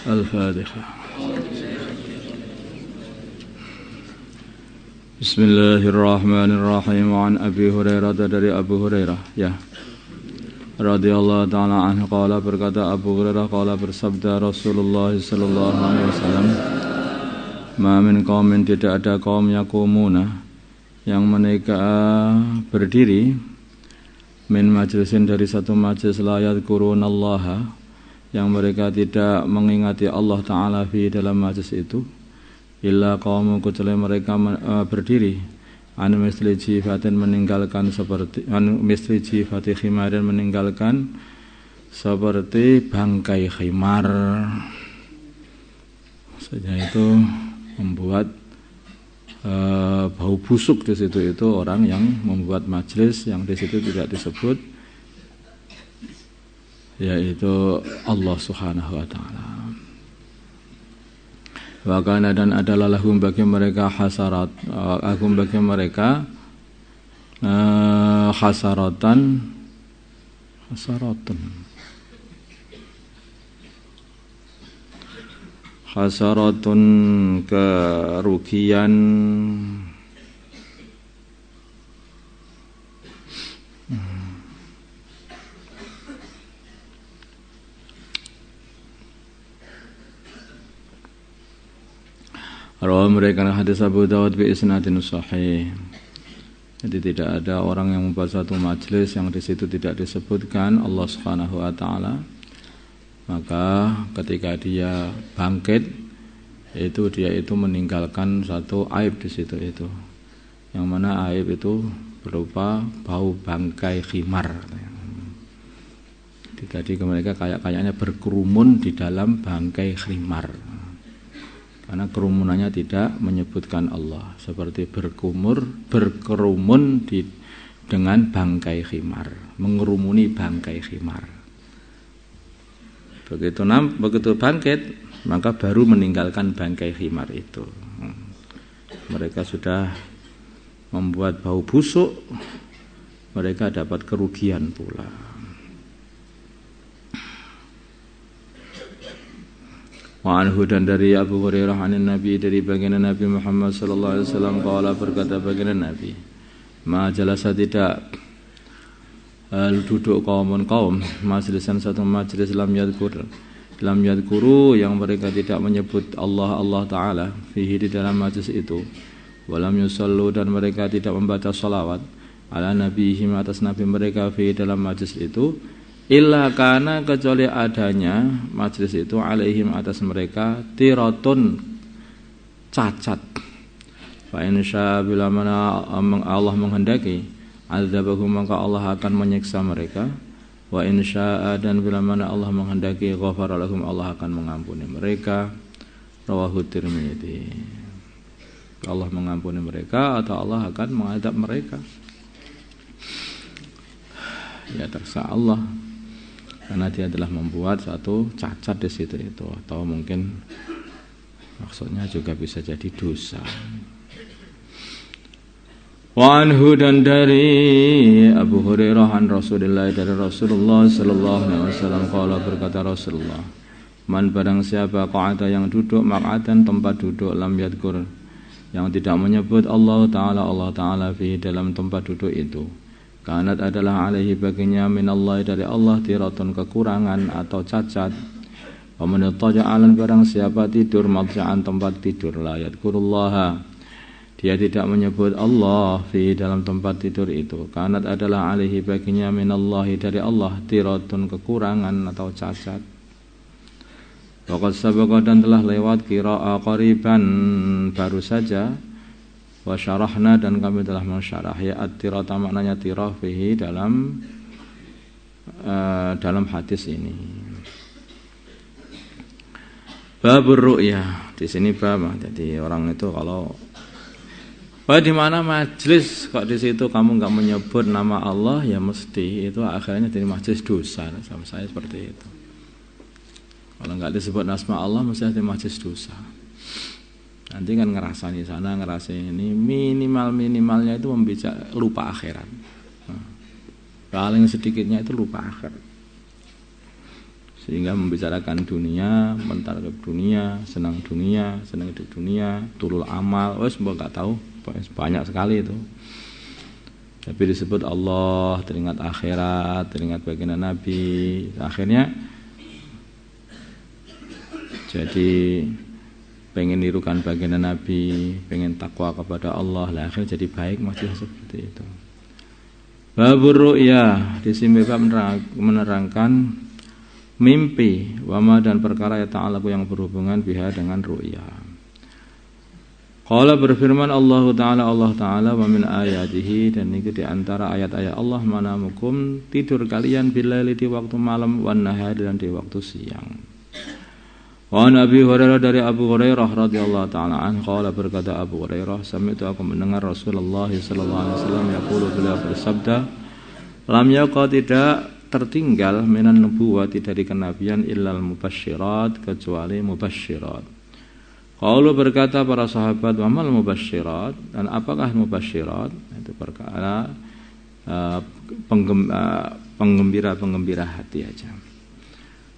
Al-Fatihah. Bismillahirrahmanirrahim. Wa an Abi Hurairah, dari Abu Hurairah ya radhiyallahu ta'ala anhu qala, berkata Abu Hurairah, qala bersabda Rasulullah sallallahu alaihi wasallam, ma min qaumin, tidak ada kaum yakumuna yang mereka berdiri min majlisin, dari satu majlis, la yadhkurunallaha, yang mereka tidak mengingati Allah Ta'ala fi dalam majlis itu, illa qaumun, kecuali mereka berdiri an misli jifatin, meninggalkan seperti an misli jifati khimarin, meninggalkan seperti bangkai khimar. Maksudnya itu membuat bau busuk di situ, itu orang yang membuat majlis yang di situ tidak disebut, yaitu Allah Subhanahu wa taala. Wa kana, dan adalah lahum bagi mereka hasarat, agum bagi mereka hasaratun kerugian, rawi mereka hadis Abu Dawud bi isnadin sahih. Jadi tidak ada orang yang membuat satu majlis yang di situ tidak disebutkan Allah Subhanahu wa taala, maka ketika dia bangkit dia itu meninggalkan satu aib di situ, itu yang mana aib itu berupa bau bangkai khimar. Jadi mereka kayaknya berkerumun di dalam bangkai khimar, karena kerumunannya tidak menyebutkan Allah, seperti berkerumun dengan bangkai khimar, mengerumuni bangkai khimar. Begitu bangkit, maka baru meninggalkan bangkai khimar itu. Mereka sudah membuat bau busuk, mereka dapat kerugian pula. Wa anhu, dan dari Abu Hurairah anin Nabi, dari baginda Nabi Muhammad sallallahu alaihi wasallam, qala, berkata baginda Nabi, ma jalasa, tidak duduk kaum majlisan, satu majlis, lam yadhkuru, yang mereka tidak menyebut Allah Ta'ala fihi, di dalam majlis itu, walam yusallu, dan mereka tidak membaca salawat ala nabihim, atas nabi mereka fihi, dalam majlis itu, illa kana, kecuali adanya majlis itu, alaihim, atas mereka, tiratun, cacat. Fa insya bila mana Allah menghendaki, azabahu, maka Allah akan menyiksa mereka. Wa insya, dan bila mana Allah menghendaki, ghafara lahum, Allah akan mengampuni mereka. Rawahu Tirmidzi. Allah mengampuni mereka atau Allah akan mengadab mereka, ya terserah Allah, karena dia telah membuat satu cacat di situ itu, atau mungkin maksudnya juga bisa jadi dosa. Wa anhu, dan dari Abu Hurairah an Rasulillah, dari Rasulullah sallallahu alaihi wasallam, qala, berkata Rasulullah, man, barang siapa, qa'ada, yang duduk, maq'atan, tempat duduk, lam yadhkur, yang tidak menyebut Allah Ta'ala fi, dalam tempat duduk itu, kanat, adalah alaihi, baginya, minallahi, dari Allah, tiratun, kekurangan atau cacat. Wa man taja'alan, barang siapa tidur, madja'an, tempat tidur, la yadhkurullaha, dia tidak menyebut Allah fi, dalam tempat tidur itu, kanat, adalah alaihi, baginya, minallahi, dari Allah, tiratun, kekurangan atau cacat. Waqad sabaqa, dan telah lewat, qira'a qariban, baru saja, wa syarahna, dan kami telah mensyarah, ya at-tirata, maknanya tirah fihi, dalam hadis ini. Babur ru'yah, di sini bab, jadi orang itu kalau di mana majlis kok di situ kamu enggak menyebut nama Allah, ya mesti itu akhirnya jadi majlis dosa. Sama saya seperti itu. Kalau enggak disebut nama Allah, mesti jadi majlis dosa. Nanti kan ngerasani sana, ngerasain ini, minimalnya itu lupa akhirat. Paling sedikitnya itu lupa akhirat. sehingga membicarakan dunia, mentarget dunia, senang hidup dunia, tulul amal, mbok gak tahu, banyak sekali itu. Tapi disebut Allah, teringat akhirat, teringat baginda Nabi, akhirnya jadi pengen nirukan baginda Nabi, pengen takwa kepada Allah, lah akhirnya jadi baik, maksudnya seperti itu. Babur ru'ya, di sini bab menerangkan mimpi, wama dan perkara ya ta'ala yang berhubungan biha dengan ru'ya. Qala berfirman Allah Ta'ala wa min ayatihi, dan itu di antara ayat-ayat Allah, manamukum tidur kalian bilaili di waktu malam, wan nahari dan di waktu siang. Wa Nabi Hurairah dari Abu Hurairah radhiyallahu taala an qala berkata Abu Hurairah sami'tu aku mendengar Rasulullah sallallahu alaihi wasallam yaqulu beliau bersabda lam yaqa tidak tertinggal minan nubuwati dari kenabian illal mubasysyirat kecuali mubasysyirat. Qalu berkata para sahabat wa mal mubasysyirat, dan apakah mubasysyirat? Itu perkara penggembira hati aja.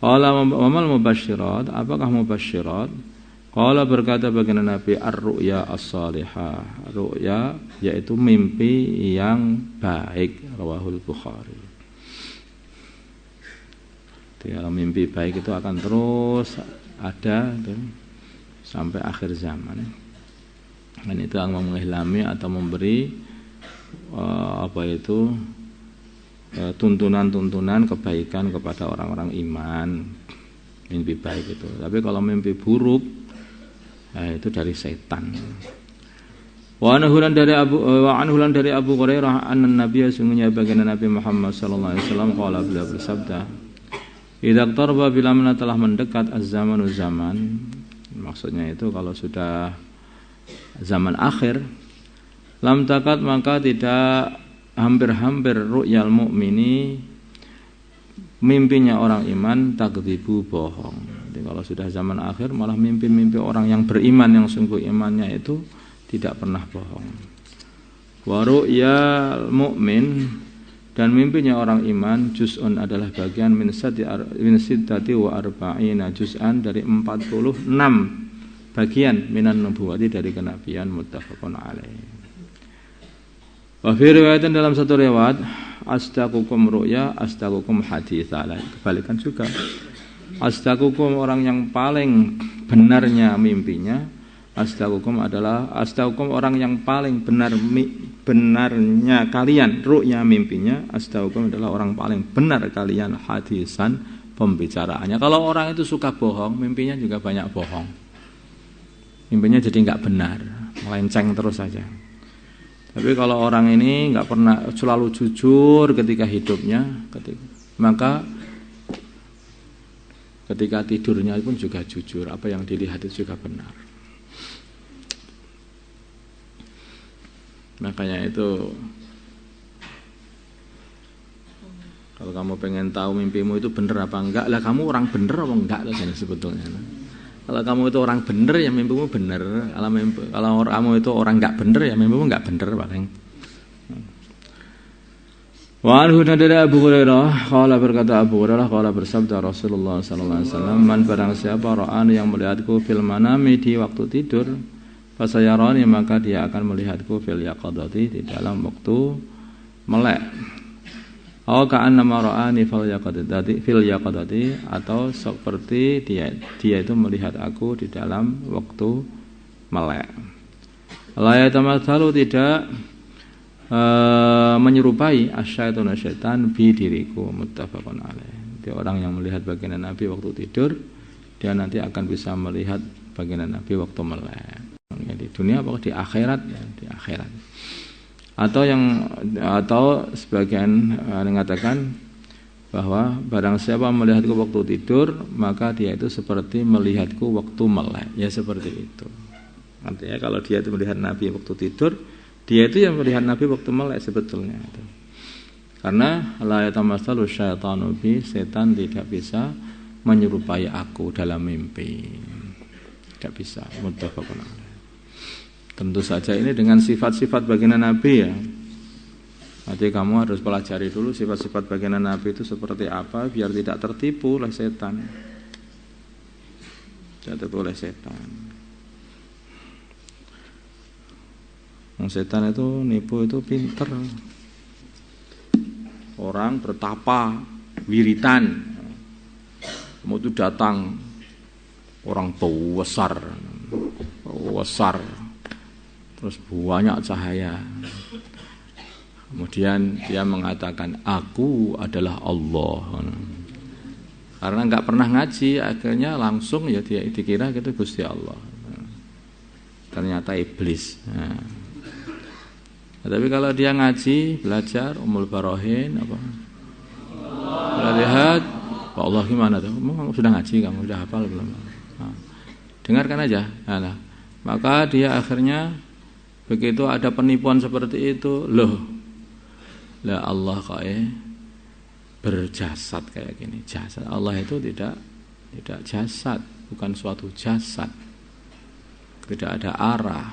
Qala wa mal mubasysyirat, apakah mubasysyirat? Qala berkata baginda Nabi ar-ru'ya as-salihah, ru'ya yaitu mimpi yang baik, rawahul Bukhari. Kalau mimpi baik itu akan terus ada sampai akhir zaman. Dan itu akan mengilhami atau memberi tuntunan-tuntunan kebaikan kepada orang-orang iman, mimpi baik itu. Tapi kalau mimpi buruk, itu dari setan. Wa anhulan dari Abu Hurairah anna Nabiy sungguhnya baginda Nabi Muhammad sallallahu alaihi wasallam qala beliau bersabda, "Idza qarba bila mana telah mendekat az-zamanu zaman." Maksudnya itu kalau sudah zaman akhir, lam takat maka tidak hampir-hampir ru'yal mu'mini, mimpinya orang iman, takdzibu bohong. Jadi kalau sudah zaman akhir malah mimpi-mimpi orang yang beriman, yang sungguh imannya itu tidak pernah bohong. Wa ru'yal mu'min, dan mimpinya orang iman, juz'un adalah bagian min sittati wa arba'ina juz'an, dari 46 bagian minan nubuwati dari kenabian, muttafaqun alaih. Wa fi riwayatin, dalam satu riwayat, astaqukum ru'ya astaqukum haditsa. Kebalikan juga, astaqukum orang yang paling benarnya mimpinya, astaqukum orang yang paling benarnya kalian ru'ya mimpinya, astaqukum adalah orang paling benar kalian hadisan pembicaraannya. Kalau orang itu suka bohong, mimpinya juga banyak bohong, mimpinya jadi enggak benar, melenceng terus saja. Tapi kalau orang ini enggak pernah, selalu jujur ketika hidupnya, maka ketika tidurnya pun juga jujur, apa yang dilihat itu juga benar. Makanya itu, kalau kamu pengen tahu mimpimu itu benar apa enggak, lah kamu orang benar apa enggak lah sebetulnya. Kalau kamu itu orang benar, ya mimpimu benar. Kalau kamu itu orang enggak benar, ya mimpimu enggak benar paling. Wa anhu dari Abu Hurairah, qala berkata Abu Hurairah, qala bersabda Rasulullah sallallahu alaihi wasallam, man barang siapa ra'ani yang melihatku fil manami di waktu tidur, fasayarani maka dia akan melihatku fil yaqadati di dalam waktu melek. Aw ka'annama ra'ani fil yaqadati, atau seperti dia itu melihat aku di dalam waktu melek. La yatamatsalu, tidak menyerupai asyaitun syaitan bi diriku, muttafaqun alaih. Dia orang yang melihat baginda Nabi waktu tidur, dia nanti akan bisa melihat baginda Nabi waktu melek. Di dunia apa di akhirat, ya, di akhirat. Atau sebagian mengatakan bahwa barang siapa melihatku waktu tidur, maka dia itu seperti melihatku waktu melek. Ya seperti itu. Artinya kalau dia itu melihat Nabi waktu tidur, dia itu yang melihat Nabi waktu melek sebetulnya itu. Karena la yatamassalu syaitanu bi, setan tidak bisa menyerupai aku dalam mimpi. Tidak bisa, muttafaqun alaih. Tentu saja ini dengan sifat-sifat baginda Nabi ya. Nanti kamu harus pelajari dulu sifat-sifat baginda Nabi itu seperti apa biar tidak tertipu oleh setan. Tidak tertipu oleh setan. Setan itu nipu itu pinter. Orang bertapa, wiritan, mau itu datang orang besar, terus banyak cahaya. Kemudian dia mengatakan, aku adalah Allah. Karena nggak pernah ngaji, akhirnya langsung ya dia dikira gitu Gusti Allah. Ternyata iblis. Nah, tapi kalau dia ngaji, belajar Ummul Barohin, apa? Lihat, Pak Allah gimana tuh? Kamu sudah ngaji, kamu sudah hafal belum? Nah, dengarkan aja. Nah, maka dia akhirnya begitu ada penipuan seperti itu, loh. Lah Allah kok berjasad kayak gini. Jasad Allah itu tidak jasad, bukan suatu jasad. Tidak ada arah,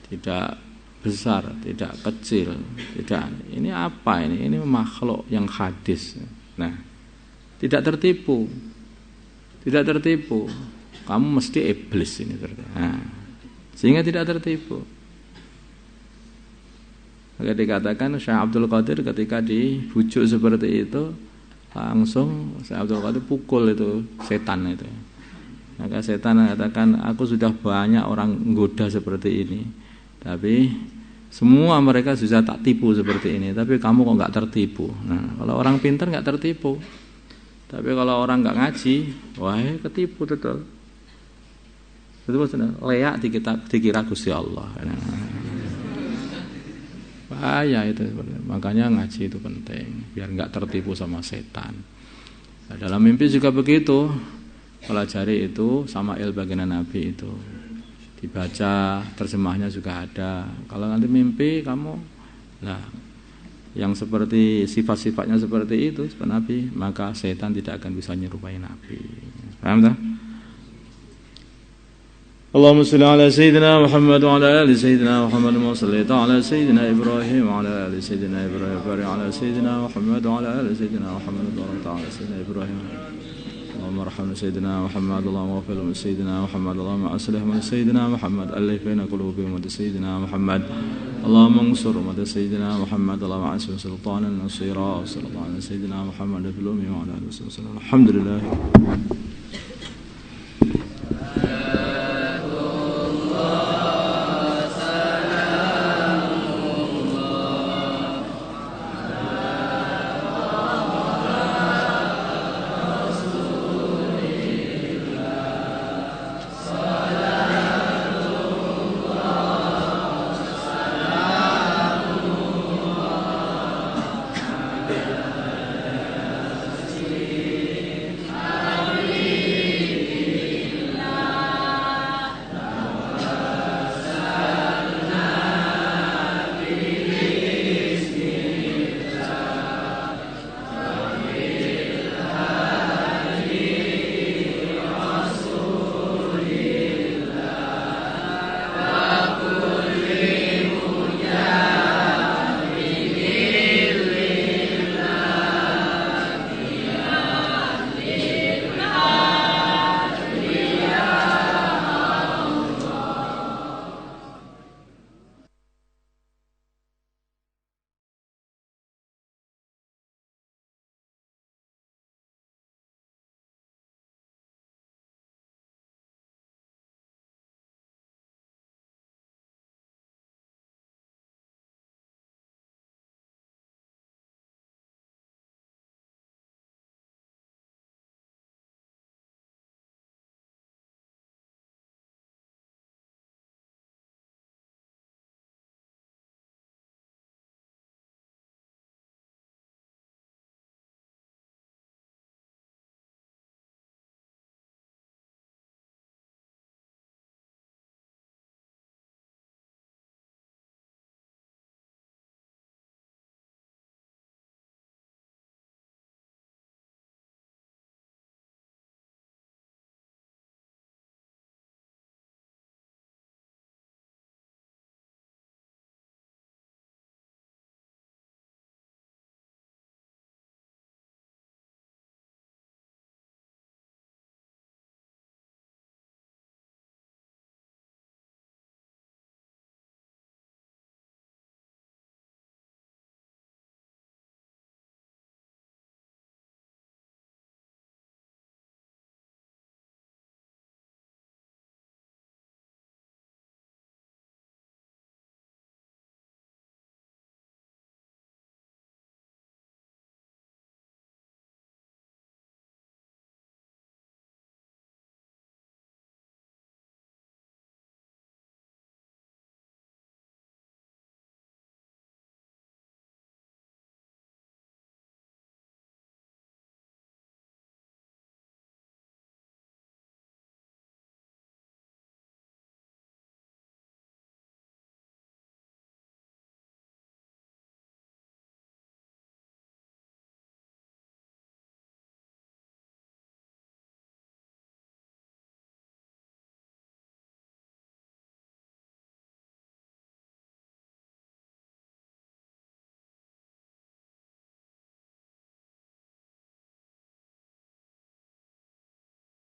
tidak besar, tidak kecil, tidak. Ini apa ini? Ini makhluk yang hadis. Nah, tidak tertipu. Tidak tertipu. Kamu mesti iblis ini tertipu. Nah, sehingga tidak tertipu. Maka dikatakan Syekh Abdul Qadir ketika dibujuk seperti itu, langsung Syekh Abdul Qadir pukul itu setan itu. Maka setan mengatakan, aku sudah banyak orang menggoda seperti ini, tapi semua mereka sudah tak tipu seperti ini, tapi kamu kok nggak tertipu. Nah, kalau orang pintar nggak tertipu, tapi kalau orang nggak ngaji, wah ketipu betul. Betul leak dikira Gusti Allah. Bahaya itu. Makanya ngaji itu penting biar nggak tertipu sama setan. Nah, dalam mimpi juga begitu. Pelajari itu sama baginda Nabi itu. Dibaca, terjemahnya juga ada. Kalau nanti mimpi kamu lah yang seperti sifat-sifatnya seperti itu seperti Nabi, maka setan tidak akan bisa menyerupai Nabi. Paham tak? اللهم صل على سيدنا محمد وعلى ال سيدنا محمد وما صليت على سيدنا ابراهيم وعلى ال سيدنا ابراهيم وبارك على سيدنا محمد وعلى ال سيدنا محمد وبارك على سيدنا ابراهيم. اللهم ارحم سيدنا محمد، اللهم اغفر لسيدنا محمد، اللهم اصلح من سيدنا محمد، الف بين قلوبهم سيدنا محمد، اللهم انصر امه سيدنا محمد، اللهم اعز سلطانا نصيرا، صلى الله على سيدنا محمد في الامه وعلى اله وصحبه وسلم. الحمد لله.